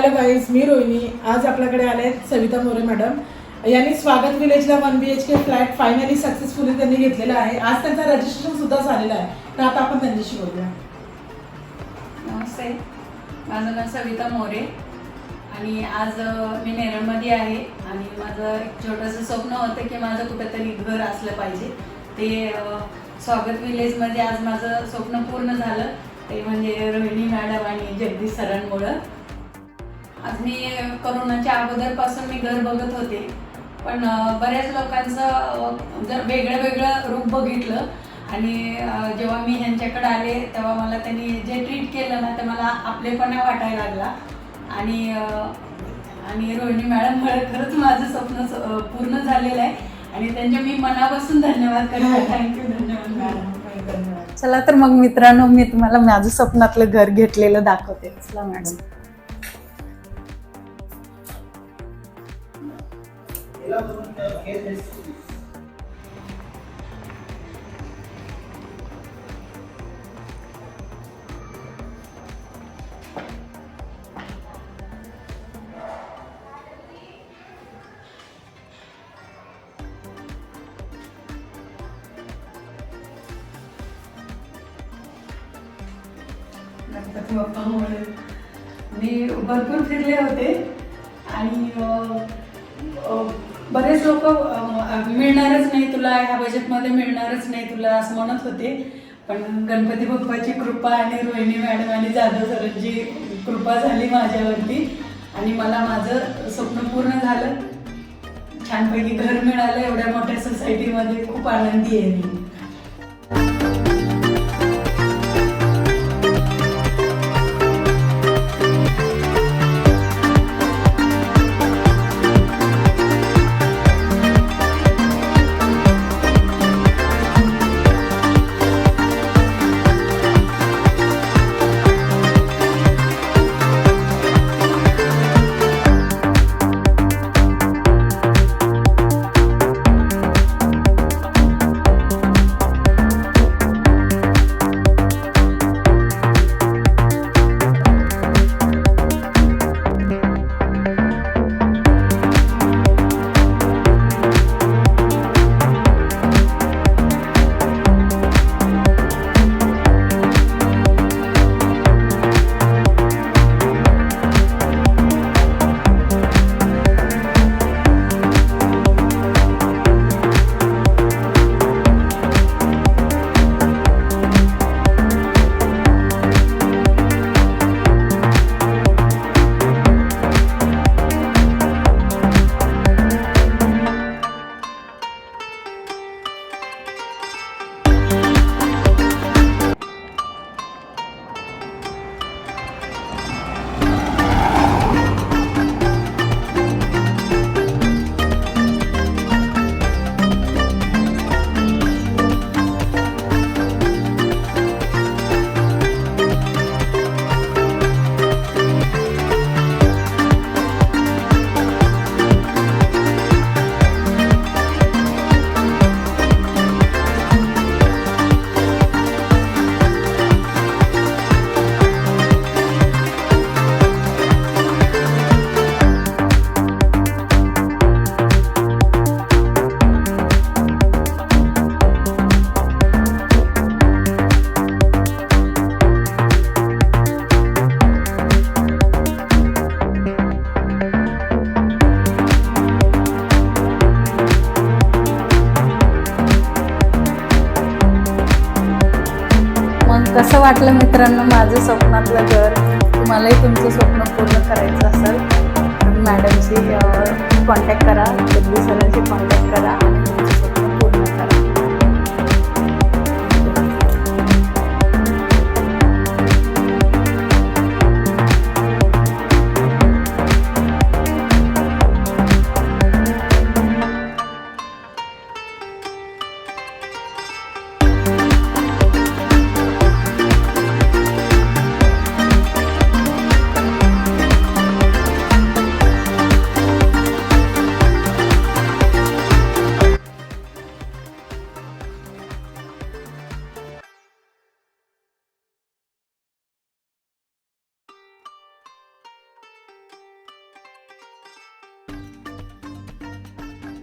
Hello guys, मी रोहिणी. आज आपल्याकडे आले सविता मोरे मॅडम. यांनी स्वागत विलेजला 1 BHK फ्लॅट फायनली सक्सेसफुली त्यांनी घेतलेला आहे. आज त्यांचा रजिस्ट्रेशन सुद्धा झालेला आहे. तर आता आपण त्यांच्याशी बोलूया. नमस्ते, माझं नाव सविता मोरे आणि आज मी नेरळमध्ये आहे आणि माझं एक छोटंसं स्वप्न होतं की माझं कुठेतरी घर असलं पाहिजे. ते स्वागत विलेजमध्ये आज माझं स्वप्न पूर्ण झालं. ते म्हणजे रोहिणी मॅडम आणि जगदीश सरांमुळं. आज मी कोरोनाच्या अगोदरपासून मी घर बघत होते, पण बऱ्याच लोकांचं जर वेगळं रूप बघितलं आणि जेव्हा मी ह्यांच्याकडे आले तेव्हा मला त्यांनी जे ट्रीट केलं ना ते मला आपलेपणा वाटायला लागला. आणि रोहिणी मॅडममुळे खरंच माझं स्वप्न पूर्ण झालेलं आहे आणि त्यांचे मी मनापासून धन्यवाद करते. थँक्यू, धन्यवाद मॅडम. चला तर मग मित्रांनो, मी तुम्हाला माझं स्वप्नातलं घर घेतलेलं दाखवते. चला मॅडम. गणपती बाप्पामुळे मी भरपूर फिरले होते आणि बरेच लोक मिळणारच नाही तुला, ह्या बजेटमध्ये मिळणारच नाही तुला असं म्हणत होते. पण गणपती बाप्पाची कृपा आणि रोहिणी मॅडम आणि जाधव सरांची कृपा झाली माझ्यावरती आणि मला माझं स्वप्न पूर्ण झालं. छानपैकी घर मिळालं. एवढ्या मोठ्या सोसायटीमध्ये खूप आनंदी आहे मी. कसं वाटलं मित्रांनो माझं स्वप्नातलं घर? तुम्हालाही तुमचं स्वप्न पूर्ण करायचं असेल तर मॅडमशी कॉन्टॅक्ट करा, जगदीश सरांशी कॉन्टॅक्ट करा.